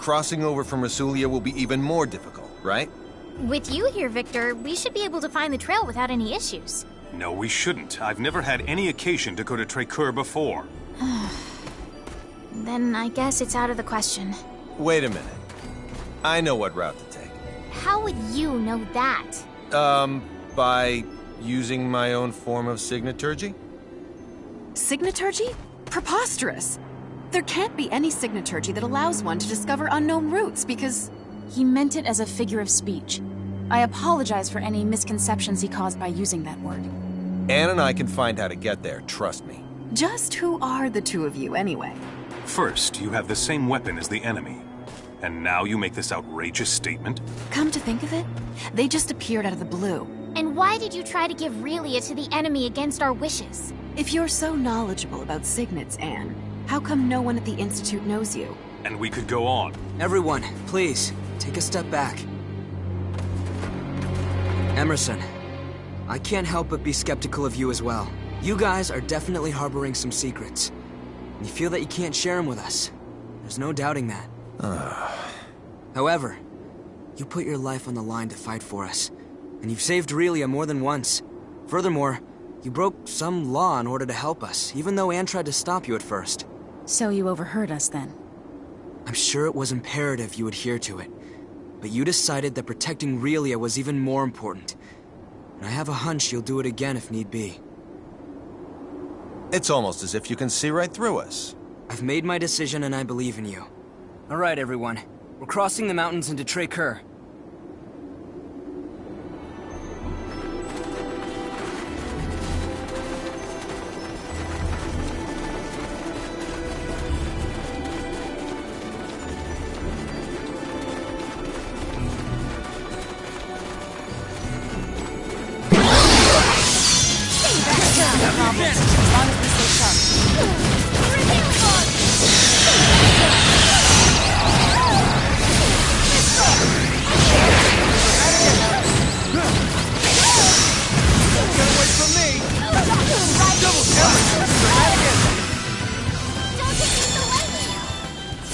crossing over from Rasulia will be even more difficult, right? With you here, Victor, we should be able to find the trail without any issues. No, we shouldn't. I've never had any occasion to go to Trécœur before. Then I guess it's out of the question. Wait a minute. I know what route to take. How would you know that? By using my own form of signaturgy? Signaturgy? Preposterous! There can't be any signaturgy that allows one to discover unknown routes because... He meant it as a figure of speech. I apologize for any misconceptions he caused by using that word. Anne and I can find how to get there, trust me. Just who are the two of you, anyway? First, you have the same weapon as the enemy. And now you make this outrageous statement? Come to think of it, they just appeared out of the blue. And why did you try to give Relia to the enemy against our wishes? If you're so knowledgeable about signets, Anne, how come no one at the Institute knows you? And we could go on. Everyone, please, take a step back. Emerson, I can't help but be skeptical of you as well. You guys are definitely harboring some secrets. And you feel that you can't share them with us. There's no doubting that. However, you put your life on the line to fight for us. And you've saved Relia more than once. Furthermore, you broke some law in order to help us, even though Anne tried to stop you at first. So you overheard us then? I'm sure it was imperative you adhere to it. But you decided that protecting Relia was even more important. And I have a hunch you'll do it again if need be. It's almost as if you can see right through us. I've made my decision and I believe in you. All right, everyone. We're crossing the mountains into Trécœur.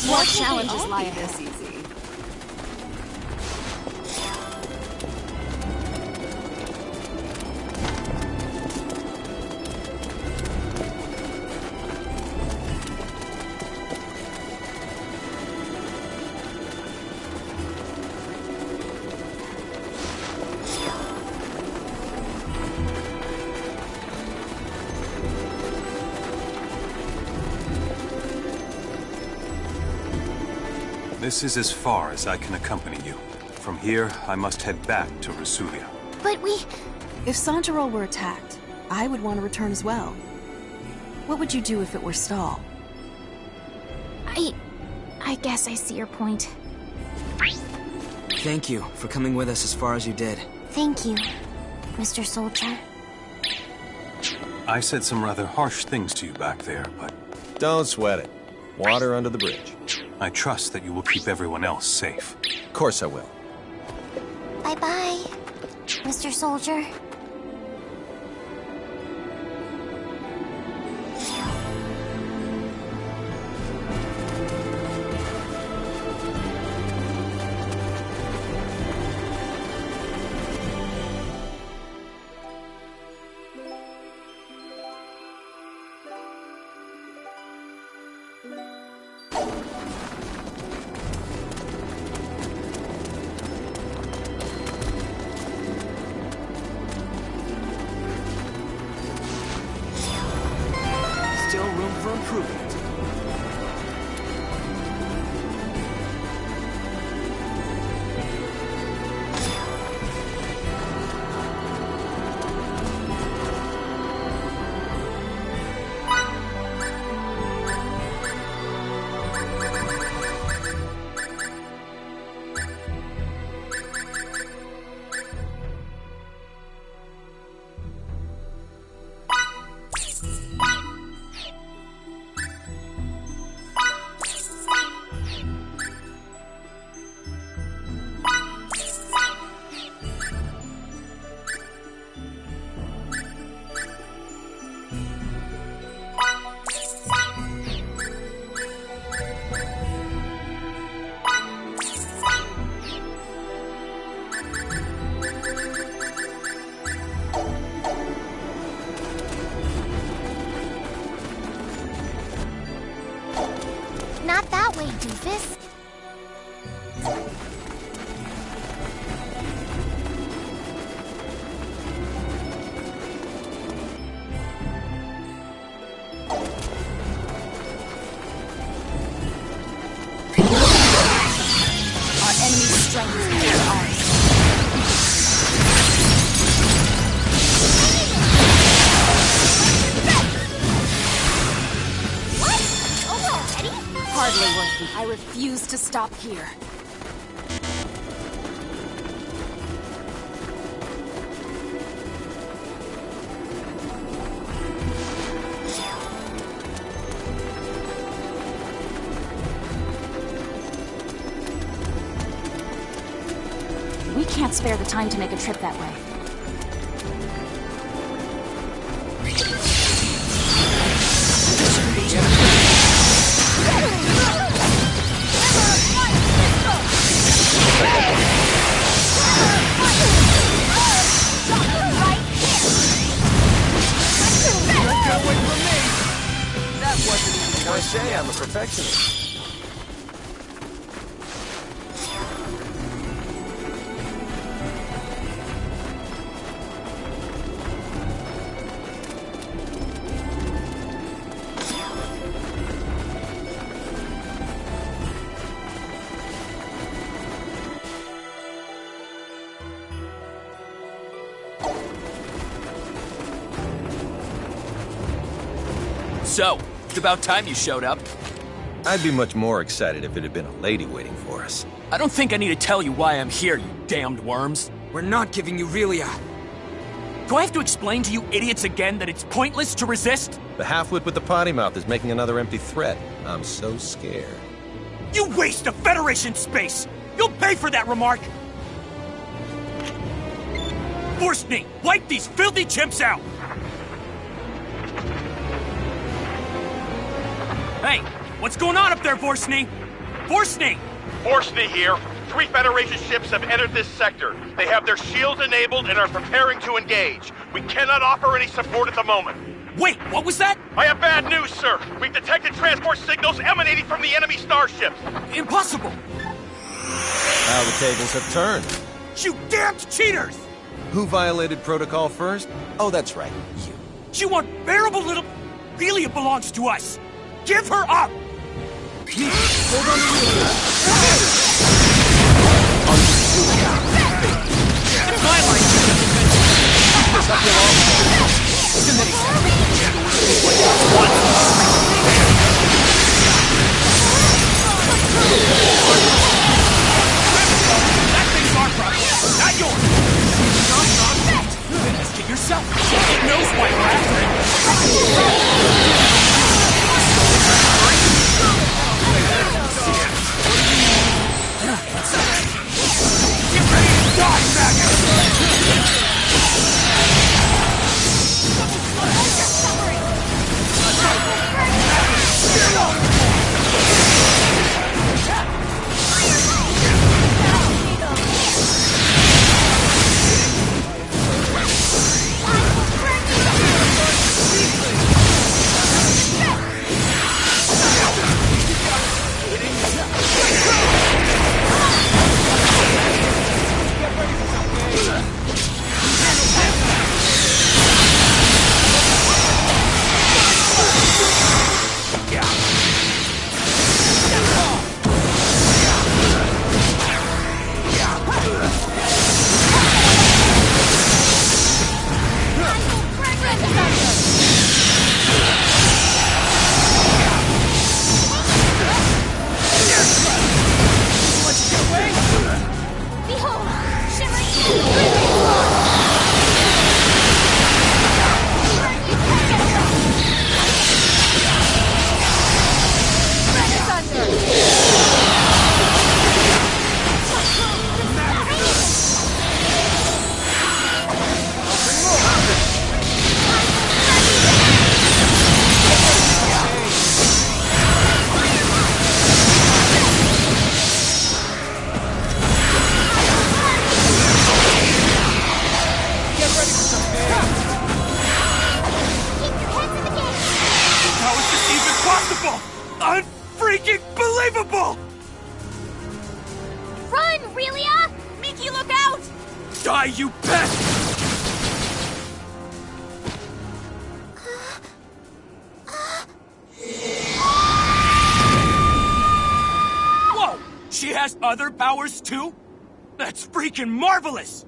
More challenges lie this easy. This is as far as I can accompany you. From here, I must head back to Rasulia. But we... If Saint-Germain were attacked, I would want to return as well. What would you do if it were Stahl? I guess I see your point. Thank you for coming with us as far as you did. Thank you, Mr. Soldier. I said some rather harsh things to you back there, but Don't sweat it. Water under the bridge. I trust that you will keep everyone else safe. Of course I will. Bye-bye, Mr. Soldier. strength is equal to ours. What? Over already? Hardly worth it. I refuse to stop here. We can't spare the time to make a trip that way. I say I'm a perfectionist. So, it's about time you showed up. I'd be much more excited if it had been a lady waiting for us. I don't think I need to tell you why I'm here, you damned worms. We're not giving you Relia. Do I have to explain to you idiots again that it's pointless to resist? The half-wit with the potty mouth is making another empty threat. I'm so scared. You waste of Federation space! You'll pay for that remark! Forstny, wipe these filthy chimps out! Hey, what's going on up there, Forstny? Forstny! Forstny here. 3 Federation ships have entered this sector. They have their shields enabled and are preparing to engage. We cannot offer any support at the moment. Wait, what was that? I have bad news, sir. We've detected transport signals emanating from the enemy starships. Impossible! Now the tables have turned. You damned cheaters! Who violated protocol first? Oh, that's right, you. You unbearable little... Relia belongs to us! Give her up! Hold on to Relia. It's my life! This up your That thing's our problem, not yours! Then ask it yourself. It knows why we're after it. Get ready to die, faggot! Unfreaking believable! Run, Relia! Miki, look out! Die, you pest! Whoa! She has other powers too? That's freaking marvelous!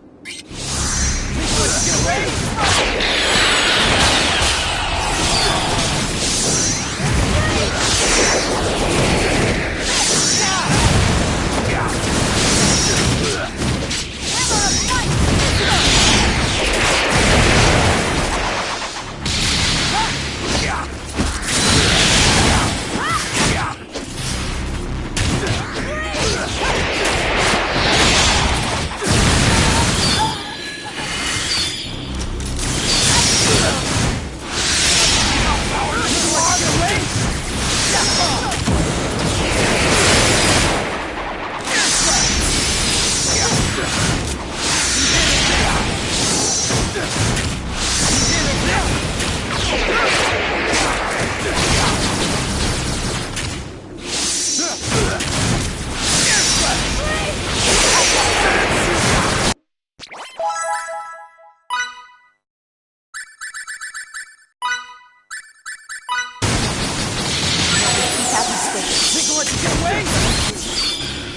Think I'll let you get away?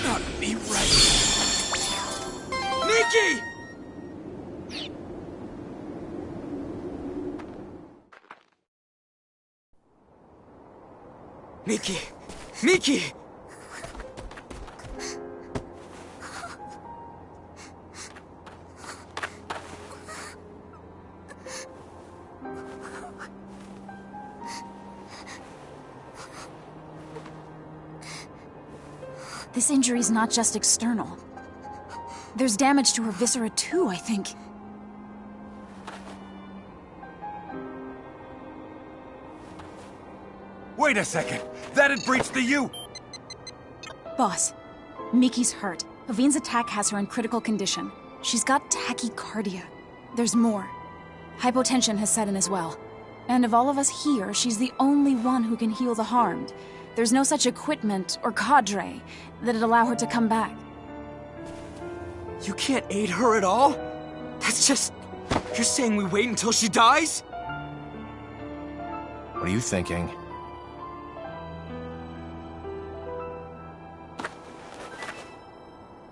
Not me, right? Miki! Miki! Miki! This injury's not just external. There's damage to her viscera too, I think. Wait a second! That had breached the U! Boss, Miki's hurt. Avine's attack has her in critical condition. She's got tachycardia. There's more. Hypotension has set in as well. And of all of us here, she's the only one who can heal the harmed. There's no such equipment or cadre that'd allow her to come back. You can't aid her at all? That's just... You're saying we wait until she dies? What are you thinking?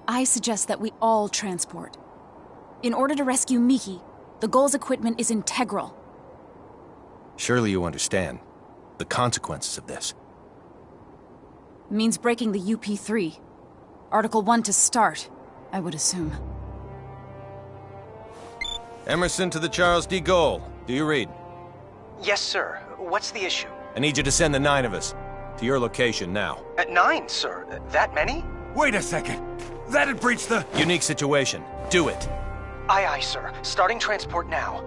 I suggest that we all transport. In order to rescue Miki, the Gull's equipment is integral. Surely you understand the consequences of this. Means breaking the UP3. Article 1 to start, I would assume. Emerson to the Charles D. Gaulle. Do you read? Yes, sir. What's the issue? I need you to send the 9 of us to your location now. At 9, sir. That many? Wait a second! That had breached the... Unique situation. Do it. Aye, aye, sir. Starting transport now.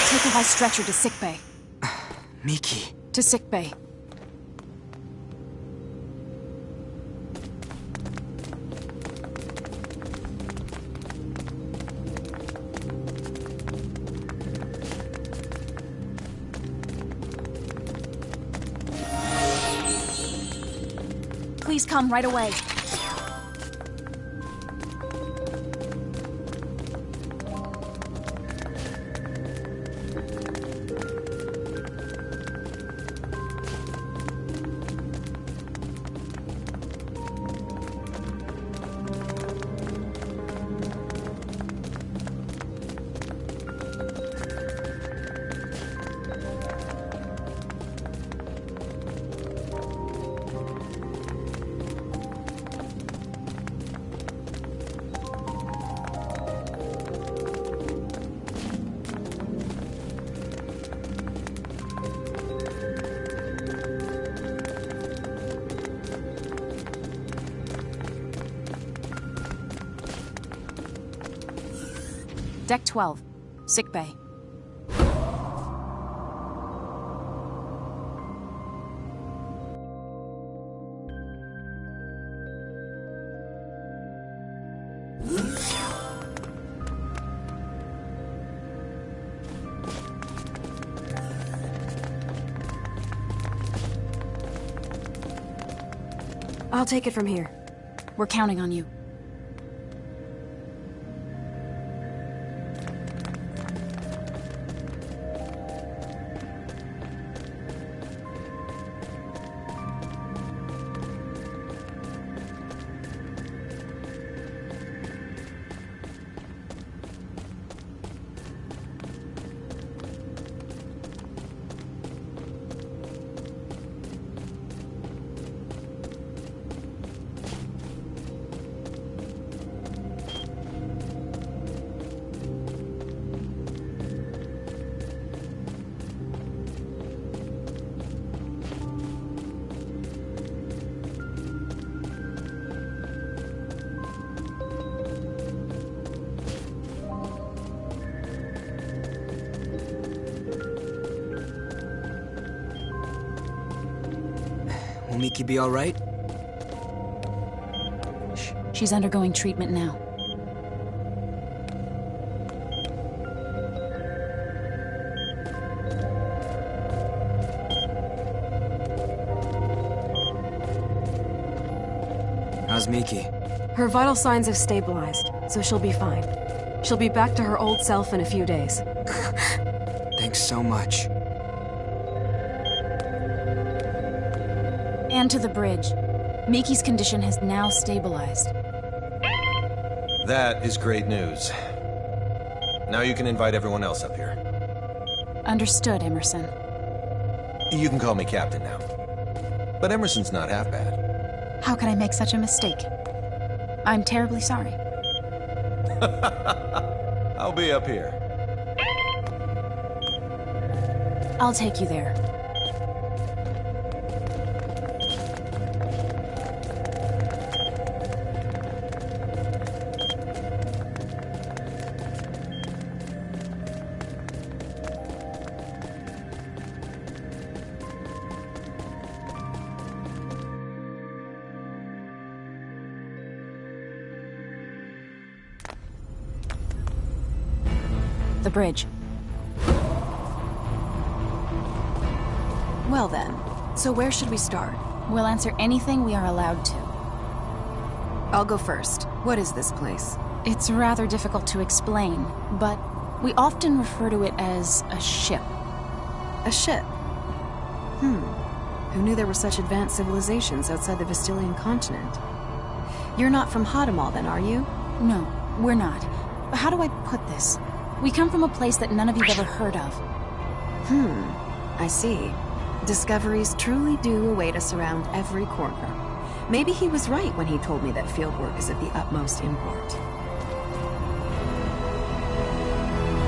Take her by stretcher to sickbay. Miki. To sickbay. Please come right away. Deck 12, sickbay. I'll take it from here. We're counting on you. Will Miki be all right? She's undergoing treatment now. How's Miki? Her vital signs have stabilized, so she'll be fine. She'll be back to her old self in a few days. Thanks so much. And to the bridge. Miki's condition has now stabilized. That is great news. Now you can invite everyone else up here. Understood, Emerson. You can call me Captain now. But Emerson's not half bad. How could I make such a mistake? I'm terribly sorry. I'll be up here. I'll take you there. The bridge. Well then, so where should we start? We'll answer anything we are allowed to. I'll go first. What is this place? It's rather difficult to explain, but we often refer to it as a ship. A ship? Who knew there were such advanced civilizations outside the Vestilian continent? You're not from Hadamel then, are you? No, we're not. How do I put this? We come from a place that none of you've ever heard of. I see. Discoveries truly do await us around every corner. Maybe he was right when he told me that fieldwork is of the utmost import.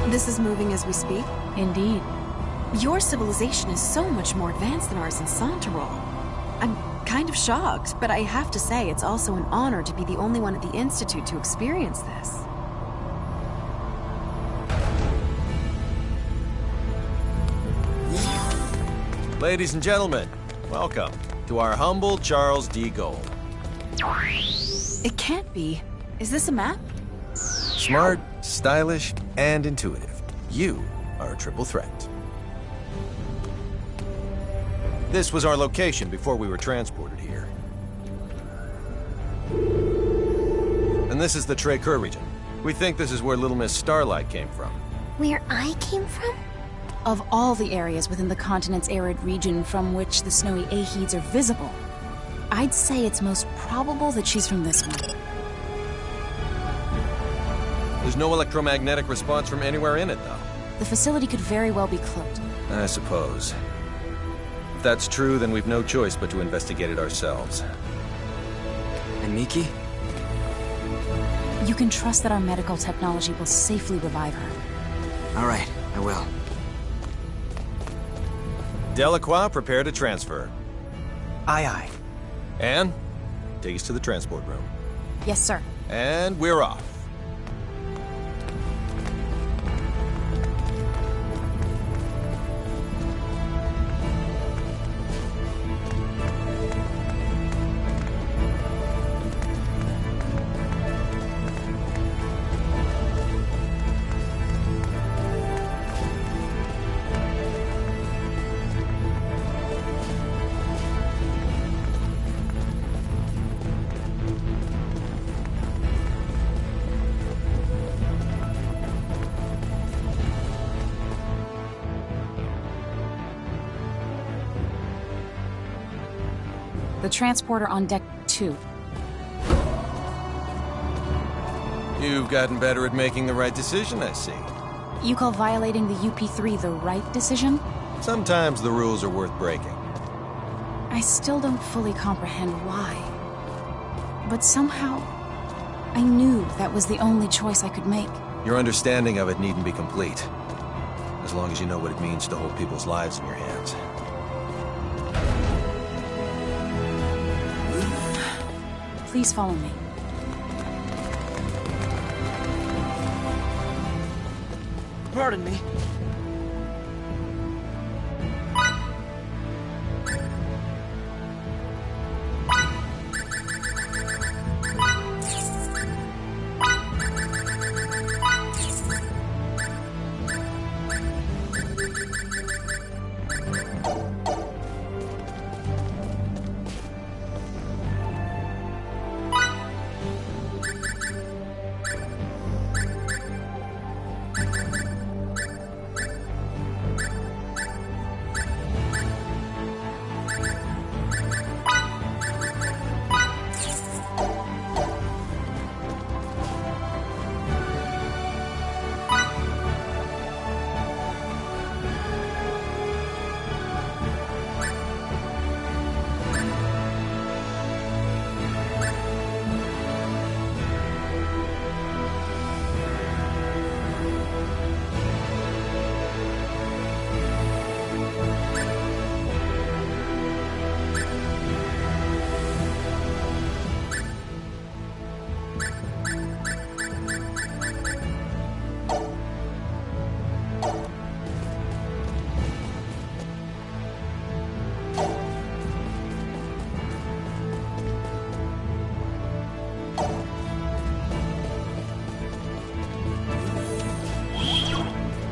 This is moving as we speak? Indeed. Your civilization is so much more advanced than ours in Santarol. I'm kind of shocked, but I have to say it's also an honor to be the only one at the Institute to experience this. Ladies and gentlemen, welcome to our humble Charles D. Gold. It can't be. Is this a map? Smart, stylish, and intuitive. You are a triple threat. This was our location before we were transported here. And this is the Trey-Kerr region. We think this is where Little Miss Starlight came from. Where I came from? Of all the areas within the continent's arid region from which the snowy Aheeds are visible, I'd say it's most probable that she's from this one. There's no electromagnetic response from anywhere in it, though. The facility could very well be cloaked. I suppose. If that's true, then we've no choice but to investigate it ourselves. And Miki? You can trust that our medical technology will safely revive her. All right, I will. Delacroix, prepare to transfer. Aye, aye. Anne, take us to the transport room. Yes, sir. And we're off. The transporter on deck 2. You've gotten better at making the right decision, I see. You call violating the UP3 the right decision? Sometimes the rules are worth breaking. I still don't fully comprehend why. But somehow, I knew that was the only choice I could make. Your understanding of it needn't be complete. As long as you know what it means to hold people's lives in your hands. Please follow me. Pardon me.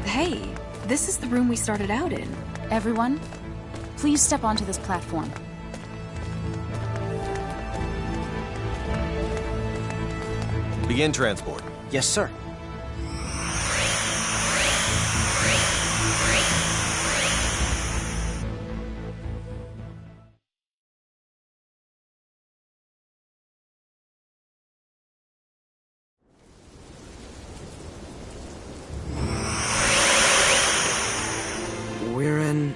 Hey, this is the room we started out in. Everyone, please step onto this platform. Begin transport. Yes, sir. We're in...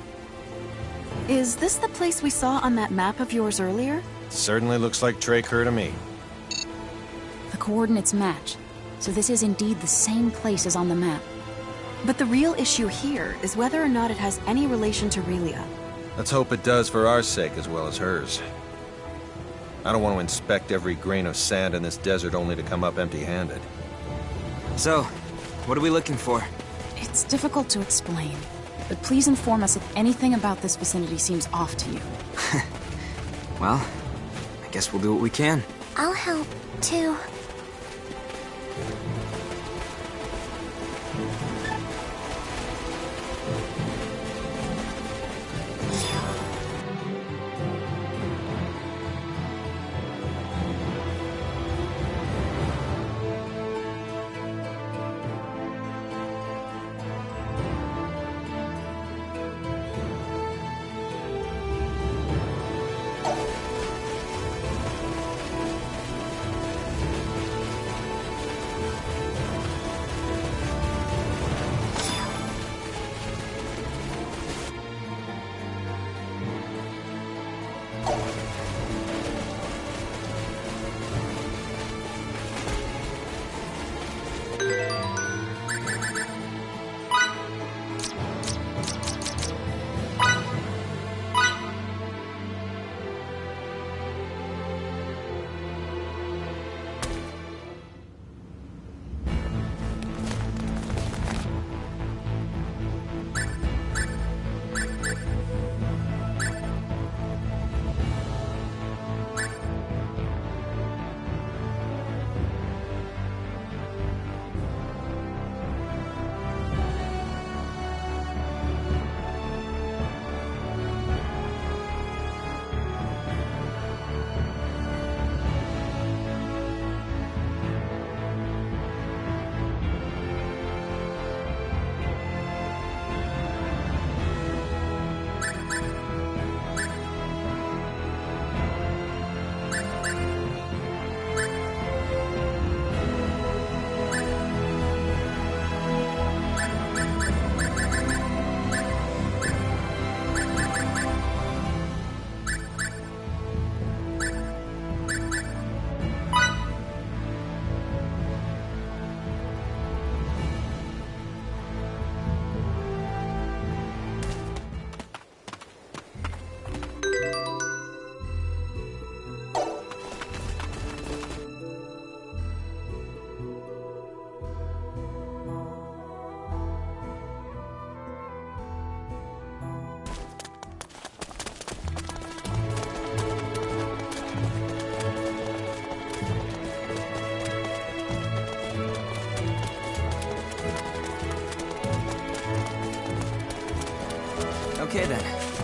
Is this the place we saw on that map of yours earlier? Certainly looks like Traker to me. The coordinates match, so this is indeed the same place as on the map. But the real issue here is whether or not it has any relation to Relia. Let's hope it does for our sake as well as hers. I don't want to inspect every grain of sand in this desert only to come up empty-handed. So, what are we looking for? It's difficult to explain, but please inform us if anything about this vicinity seems off to you. Well, I guess we'll do what we can. I'll help, too.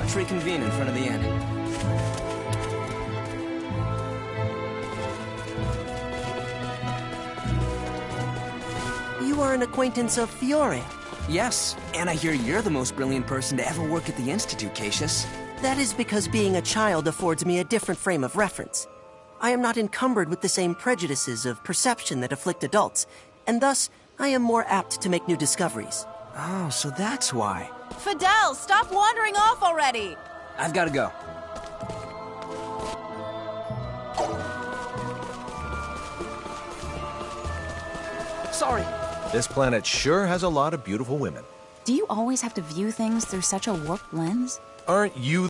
Let's reconvene in front of the inn. You are an acquaintance of Fiore. Yes, and I hear you're the most brilliant person to ever work at the Institute, Cassius. That is because being a child affords me a different frame of reference. I am not encumbered with the same prejudices of perception that afflict adults, and thus I am more apt to make new discoveries. Oh, so that's why. Fidel, stop wandering off already! I've got to go. Sorry. This planet sure has a lot of beautiful women. Do you always have to view things through such a warped lens? Aren't you